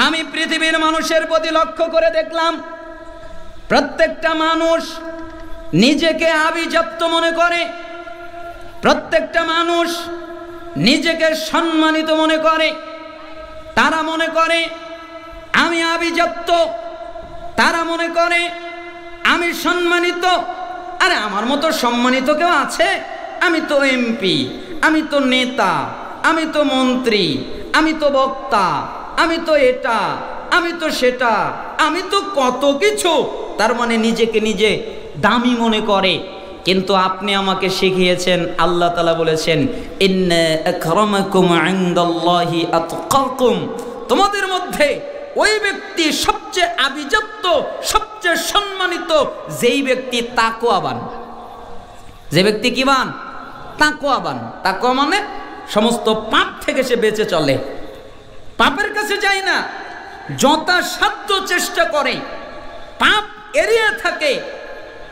আমি পৃথিবীর মানুষের প্রতি লক্ষ্য করে দেখলাম, প্রত্যেকটা মানুষ নিজেকে আভিজাত্য মনে করে, প্রত্যেকটা মানুষ নিজেকে সম্মানিত মনে করে। তারা মনে করে আমি আভিজাত্য, তারা মনে করে আমি সম্মানিত। আরে আমার মতো সম্মানিত কেউ আছে? আমি তো এমপি, আমি তো নেতা, আমি তো মন্ত্রী, আমি তো বক্তা, আমি তো এটা, আমি তো সেটা, আমি তো কত কিছু। তার মানে নিজেকে নিজে দামি মনে করে। কিন্তু আপনি আমাকে শিখিয়েছেন, আল্লাহ তাআলা বলেছেন ইন্না আকরামাকুম ইনদাল্লাহি আতকাকুম, তোমাদের মধ্যে ওই ব্যক্তি সবচেয়ে আভিজাত্য, সবচেয়ে সম্মানিত যেই ব্যক্তি তাকওয়াবান। যে ব্যক্তি কিবান? তাকওয়াবান। তাকওয়া মানে সমস্ত পাপ থেকে সে বেঁচে চলে, পাপের কাছে যায় না, যথাসাধ্য চেষ্টা করে পাপ এড়িয়ে থাকে,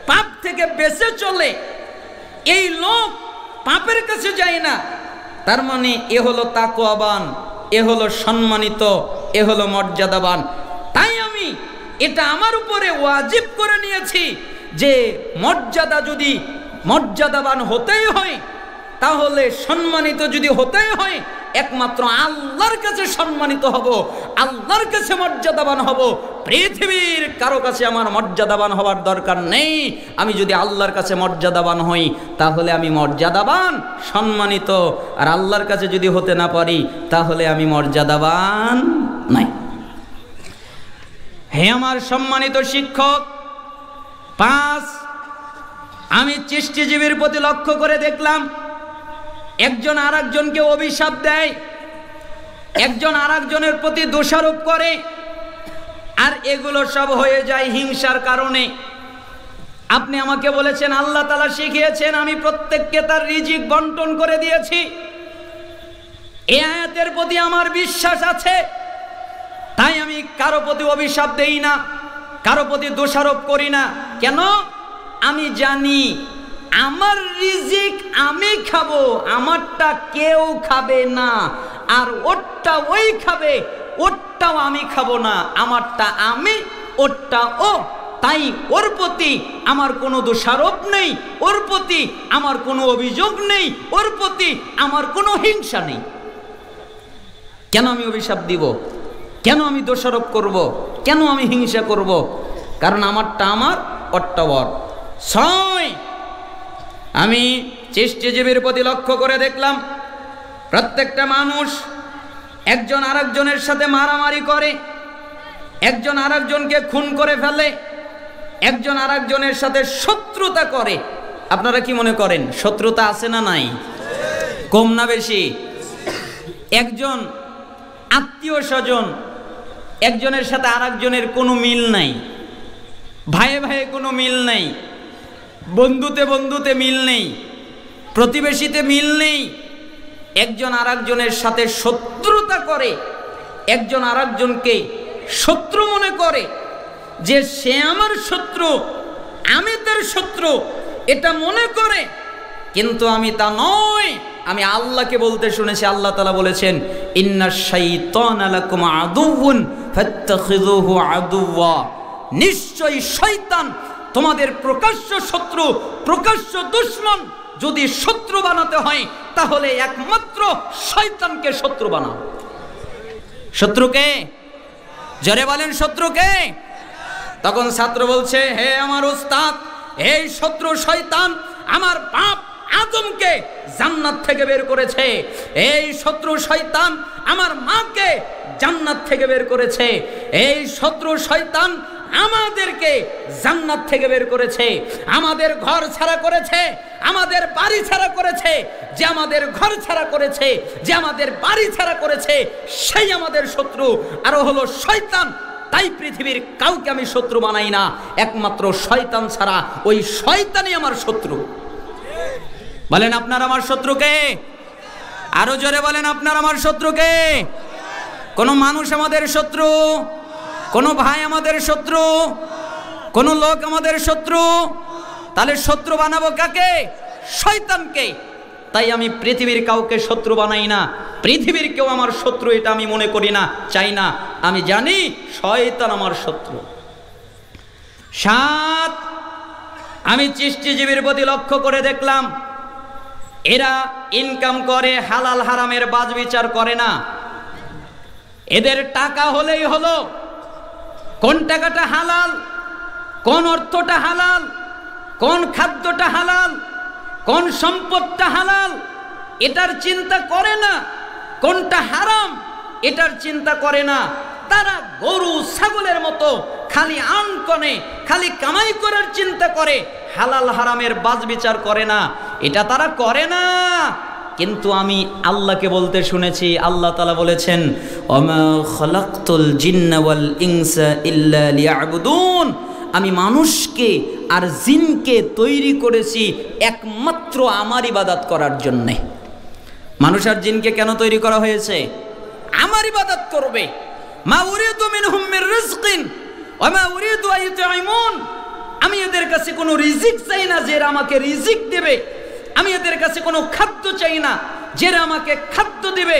পাপ থেকে বেঁচে চলে। এই লোক পাপের কাছে যায় না, তার মানে এ হলো তাকওয়াবান, এ হলো সম্মানিত, এ হলো মর্যাদাবান। তাই আমি এটা আমার উপরে ওয়াজিব করে নিয়েছি যে মর্যাদা যদি মর্যাদাবান হতেই হয়, তাহলে সম্মানিত যদি হতেই হয়, একমাত্র আল্লাহর কাছে সম্মানিত হব, আল্লাহর কাছে মর্যাদাবান হব। পৃথিবীর কারো কাছে আমার মর্যাদাবান হওয়ার দরকার নেই। আমি যদি আল্লাহর কাছে মর্যাদাবান হই, তাহলে আমি মর্যাদাবান, সম্মানিত। আর আল্লাহর কাছে যদি হতে না পারি, তাহলে আমি মর্যাদাবান নাই। হে আমার সম্মানিত শিক্ষক, 5, আমি সৃষ্টিজীবীর প্রতি লক্ষ্য করে দেখলাম, একজন আর একজনকে অভিশাপ দেয়, একজন আর একজনের প্রতি দোষারোপ করে, আর এগুলো সব হয়ে যায় হিংসার কারণে। আপনি আমাকে বলেছেন, আল্লাহ তাআলা শিখিয়েছেন, আমি প্রত্যেককে তার রিজিক বন্টন করে দিয়েছি। এই আয়াতের প্রতি আমার বিশ্বাস আছে, তাই আমি কারো প্রতি অভিশাপ দেই না, কারো প্রতি দোষারোপ করি না। কেন? আমি জানি আমার রিজিক আমি খাবো, আমারটা কেউ খাবে না। আর ওরটা ওই খাবে, ওরটাও আমি খাবো না। আমারটা আমি, ওরটা ও। তাই ওর প্রতি আমার কোনো দোষারোপ নেই, ওর প্রতি আমার কোনো অভিযোগ নেই, ওর প্রতি আমার কোনো হিংসা নেই। কেন আমি অভিশাপ দিব? কেন আমি দোষারোপ করব? কেন আমি হিংসা করব? কারণ আমারটা আমার, ওরটা ওর। 6, আমি সৃষ্টিজীবীর প্রতি লক্ষ্য করে দেখলাম, প্রত্যেকটা মানুষ একজন আরেকজনের সাথে মারামারি করে, একজন আরেকজনকে খুন করে ফেলে, একজন আরেকজনের সাথে শত্রুতা করে। আপনারা কি মনে করেন শত্রুতা আছে না নাই? কম না বেশি? একজন আত্মীয় স্বজন একজনের সাথে আরেকজনের কোনো মিল নাই, ভাইয়ে ভাইয়ে কোনো মিল নাই, বন্ধুতে বন্ধুতে মিল নেই, প্রতিবেশীতে মিল নেই। একজন আরেকজনের সাথে শত্রুতা করে, একজন আরেকজনকে শত্রু মনে করে, যে সে আমার শত্রু, আমি তার শত্রু, এটা মনে করে। কিন্তু আমি তা নয়। আমি আল্লাহকে বলতে শুনেছি, আল্লাহ তাআলা বলেছেন ইন্নাশ শাইতানা লাকুম আদুউন ফাত্তাখিযুহু আদুওয়া, নিশ্চয়ই শয়তান তোমাদের প্রকাশ্য শত্রু, প্রকাশ্য দুশমন। যদি শত্রু বানাতে হয়, তাহলে একমাত্র শয়তানকে শত্রু বানাও। শত্রুকে জোরে বলেন, শত্রুকে। তখন ছাত্র বলছে, হে আমার উস্তাদ, এই শত্রু শয়তান আমার বাপ আদমকে জান্নাত থেকে বের করেছে, এই শত্রু শয়তান আমার মাকে জান্নাত থেকে বের করেছে, এই শত্রু শয়তান আমাদেরকে জান্নাত থেকে বের করেছে, আমাদের ঘর ছাড়া করেছে, আমাদের বাড়ি ছাড়া করেছে। যে আমাদের ঘর ছাড়া করেছে, যে আমাদের বাড়ি ছাড়া করেছে, সেই আমাদের শত্রু, আর হলো শয়তান। তাই পৃথিবীর কাউকে আমি শত্রু বানাই না, একমাত্র শয়তান ছাড়া। ওই শয়তানই আমার শত্রু। বলেন আপনার আমার শত্রুকে? আরো জোরে বলেন, আপনার আমার শত্রুকে? কোন মানুষ আমাদের শত্রু, কোন ভাই আমাদের শত্রু, কোন লোক আমাদের শত্রু। তাহলে শত্রু বানাবো কাকে? শয়তানকে। তাই আমি পৃথিবীর কাউকে শত্রু বানাই না, পৃথিবীর কেউ আমার শত্রু এটা আমি মনে করি না, চাই না। আমি জানি শয়তান আমার শত্রু। 7, আমি চিষ্টিজীবীর প্রতি লক্ষ্য করে দেখলাম এরা ইনকাম করে, হালাল হারামের বাজ বিচার করে না। এদের টাকা হলেই হলো, কোন টাকাটা হালাল, কোন অর্থটা হালাল, কোন খাদ্যটা হালাল, কোন সম্পদটা হালাল এটার চিন্তা করে না, কোনটা হারাম এটার চিন্তা করে না। তারা গরু ছাগলের মতো খালি আনকনে, খালি কামাই করার চিন্তা করে, হালাল হারামের বাজ বিচার করে না, এটা তারা করে না। কিন্তু আমি আল্লাহকে বলতে শুনেছি, আল্লাহ তাআলা বলেছেন ওমা খালাকতুল জিন্না ওয়াল ইনসা ইল্লা লিয়াবুদুন, আমি মানুষকে আর জিনকে তৈরি করেছি একমাত্র আমার ইবাদত করার জন্যে। মানুষ আর জিনকে কেন তৈরি করা হয়েছে? আমার ইবাদত করবে। মা উরিদু মিনহুম মির রিজকিন ওয়া মা উরিদু আন ইউতঈমুন, আমি এদের কাছে কোনো রিজিক চাই না যে এরা আমাকে রিজিক দেবে, আমি এদের কাছে কোনো খাদ্য চাই না যে এরা আমাকে খাদ্য দেবে।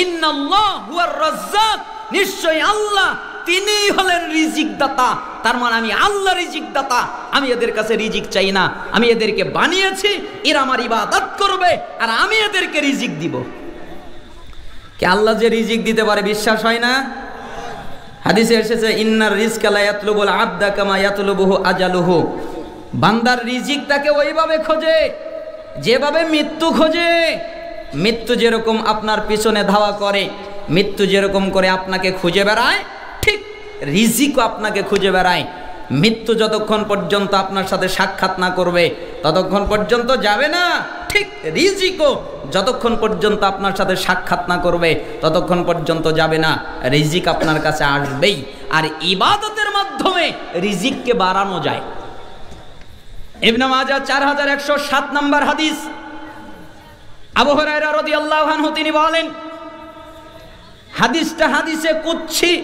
ইন্নাল্লাহ হুয়ার রাজ্জাক, নিশ্চয়ই আল্লাহ তিনিই হলেন রিজিক দাতা। তার মানে আমি আল্লাহ রিজিক দাতা, আমি এদের কাছে রিজিক চাই না, আমি এদেরকে বানিয়েছি, এরা আমার ইবাদত করবে আর আমি এদেরকে রিজিক দিব। কে আল্লাহ যে রিজিক দিতে পারে বিশ্বাস হয় না? হাদিসে এসেছে ইন্নার রিজকা লা ইয়াতলুবুল আবদা কামা ইয়াতলুবুহু আজালুহু, বান্দার রিজিক তাকে ওইভাবে খোঁজে যেভাবে মৃত্যু খোঁজে। মৃত্যু যেরকম আপনার পিছনে ধাওয়া করে, মৃত্যু যেরকম করে আপনাকে খুঁজে বেড়ায়, ঠিক রিজিকও আপনাকে খুঁজে বেড়ায়। মৃত্যু যতক্ষণ পর্যন্ত আপনার সাথে সাক্ষাৎ না করবে ততক্ষণ পর্যন্ত যাবে না, ঠিক রিজিকও যতক্ষণ পর্যন্ত আপনার সাথে সাক্ষাৎ না করবে ততক্ষণ পর্যন্ত যাবে না, রিজিক আপনার কাছে আসবেই। আর ইবাদতের মাধ্যমে রিজিককে বাড়ানো যায়। ইবনে মাজাহ 4107 নম্বর হাদিস, আবু হুরায়রা রাদিয়াল্লাহু আনহু তিনি বলেন, হাদিসটা হাদিসে কুদসি,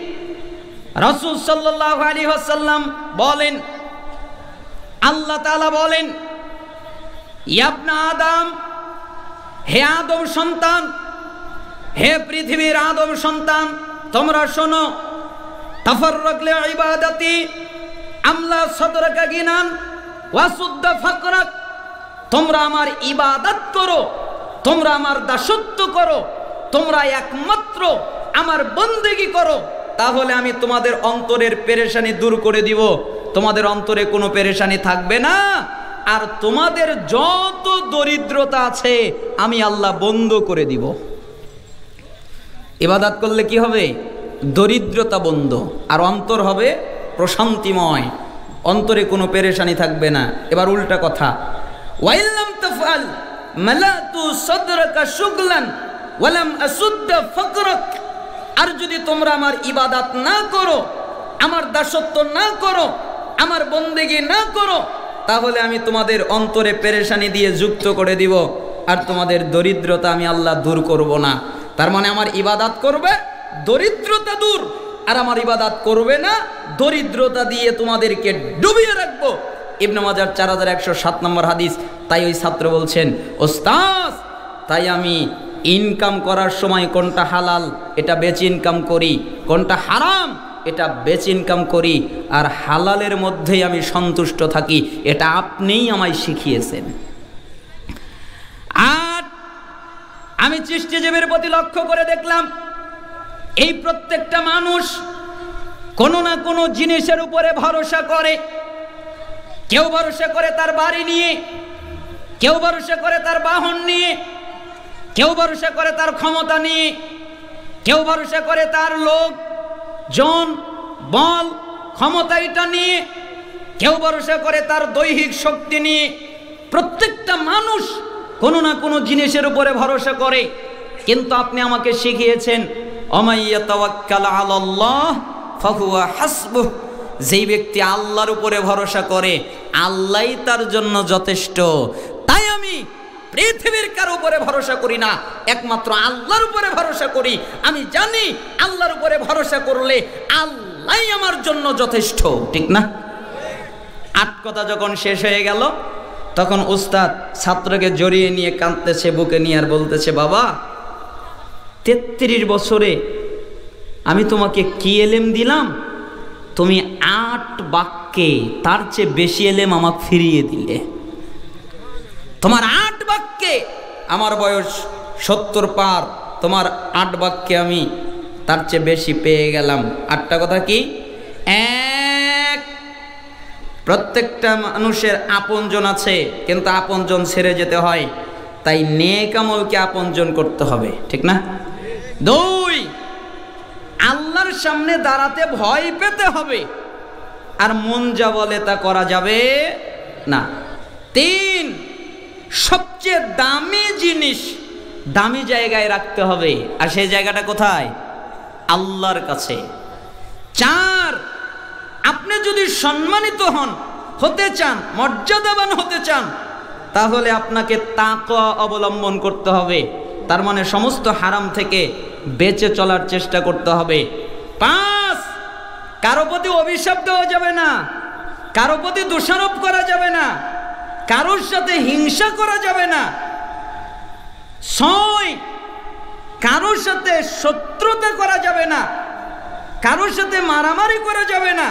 রাসূল সাল্লাল্লাহু আলাইহি ওয়াসাল্লাম বলেন, আল্লাহ তাআলা বলেন, ইয়া ইবনে আদম, হে আদম সন্তান, হে পৃথিবীর আদম সন্তান, তোমরা শোনো, তাফাররাক লি ইবাদাতি আমলা সাদরাকা গিনান ওয়াসুদ্দ ফাকরাক, তোমরা আমার ইবাদত করো, তোমরা আমার দাসত্ব করো, তোমরা একমাত্র আমার বন্দেগী করো, তাহলে আমি তোমাদের অন্তরের পেরেশানি দূর করে দিব, তোমাদের অন্তরে কোনো পেরেশানি থাকবে না, আর তোমাদের যত দরিদ্রতা আছে আমি আল্লাহ বন্ধ করে দিব। ইবাদত করলে কি হবে? দরিদ্রতা বন্ধ, আর অন্তর হবে প্রশান্তিময়, অন্তরে কোনো পেরেশানি থাকবে না। এবার উল্টা কথা, ওয়াইল্লাম তাফআল মালাতু সাদরাকা শুগলান ওয়ালাম আসুদ্দ ফাকরাক, আর যদি তোমরা আমার ইবাদত না করো, আমার দাসত্ব না করো, আমার বন্দেগী না করো, তাহলে আমি তোমাদের অন্তরে পেরেশানি দিয়ে যুক্ত করে দিব, আর তোমাদের দরিদ্রতা আমি আল্লাহ দূর করব না। তার মানে আমার ইবাদত করবে, দরিদ্রতা দূর, আর আমার ইবাদত করবে না, দরিদ্রতা দিয়ে তোমাদেরকে ডুবিয়ে রাখবো। ইবনে মাজাহ 4107 নম্বর হাদিস। তাই ওই ছাত্র বলছেন, ওস্তাদ, তাই আমি ইনকাম করার সময় কোনটা হালাল এটা বেচে ইনকাম করি, কোনটা হারাম এটা বেচে ইনকাম করি, আর হালালের মধ্যেই আমি সন্তুষ্ট থাকি, এটা আপনিই আমায় শিখিয়েছেন। আর আমি সৃষ্টিজীবের প্রতি লক্ষ্য করে দেখলাম এই প্রত্যেকটা মানুষ কোনো না কোনো জিনিসের উপরে ভরসা করে। কেউ ভরসা করে তার বাড়ি নিয়ে, কেউ ভরসা করে তার বাহন নিয়ে, কেউ ভরসা করে তার ক্ষমতা নিয়ে, কেউ ভরসা করে তার লোক জন বল ক্ষমতা এটা নিয়ে, কেউ ভরসা করে তার দৈহিক শক্তি নিয়ে। প্রত্যেকটা মানুষ কোনো না কোনো জিনিসের উপরে ভরসা করে। কিন্তু আপনি আমাকে শিখিয়েছেন অমাইয়া তাওয়াক্কাল আলাল্লাহ ফাহুয়া হাসবুহ, যেই ব্যক্তি আল্লাহর উপরে ভরসা করে আল্লাহই তার জন্য যথেষ্ট। তাই আমি পৃথিবীর কারো উপরে ভরসা করি না, একমাত্র আল্লাহর উপরে ভরসা করি। আমি জানি আল্লাহর উপরে ভরসা করলে আল্লাহই আমার জন্য যথেষ্ট, ঠিক না? 8 কথা যখন শেষ হয়ে গেল তখন উস্তাদ ছাত্রকে জড়িয়ে নিয়ে কাঁদতেছে বুকে নিয়ে, আর বলতেছে, বাবা 33 বছরে আমি তোমাকে কি এলেম দিলাম, তুমি 8 বাক্যে তার চেয়ে বেশি এলেম আমাকে ফিরিয়ে দিলে। তোমার 8 বাক্যে, আমার বয়স 70 পার, তোমার 8 বাক্যে আমি তার চেয়ে বেশি পেয়ে গেলাম। 8টা কথা কি? এক, প্রত্যেকটা মানুষের আপনজন আছে, কিন্তু আপনজন ছেড়ে যেতে হয়, তাই নেক আমলকে আপনজন করতে হবে, ঠিক না? 2, আল্লাহর সামনে দাঁড়াতে ভয় পেতে হবে, আর মন যা বলে তা করা যাবে না। 3, সবচেয়ে দামি জিনিস দামি জায়গায় রাখতে হবে, আর সেই জায়গাটা কোথায়? আল্লাহর কাছে। 4, আপনি যদি সম্মানিত হতে চান, মর্যাদাবান হতে চান, তাহলে আপনাকে তাকওয়া অবলম্বন করতে হবে, তার মানে সমস্ত হারাম থেকে বেঁচে চলার চেষ্টা করতে হবে। 5, কারো প্রতি অভিশাপ দেওয়া যাবে না, কারো প্রতি দোষারোপ করা যাবে না, কারোর সাথে হিংসা করা যাবে না। 6, কারোর সাথে শত্রুতা করা যাবে না, কারোর সাথে মারামারি করা যাবে না।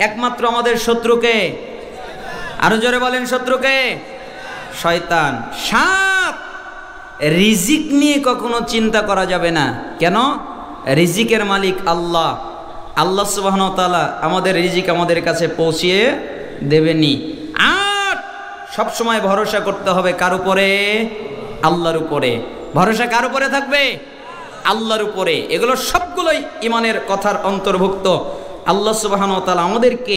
একমাত্র আমাদের শত্রুকে, আরো জোরে বলেন, শত্রুকে? শয়তান। 7, রিজিক নিয়ে কখনো চিন্তা করা যাবে না। কেন? রিজিকের মালিক আল্লাহ। আল্লাহ সুবহানাহু ওয়া তাআলা আমাদের রিজিক আমাদের কাছে পৌঁছিয়ে দেবেনি। 8, সবসময় ভরসা করতে হবে কার উপরে? আল্লাহর উপরে। ভরসা কার উপরে থাকবে? আল্লাহর উপরে। এগুলো সবগুলোই ইমানের কথার অন্তর্ভুক্ত। আল্লাহ সুবহানাহু ওয়া তাআলা আমাদেরকে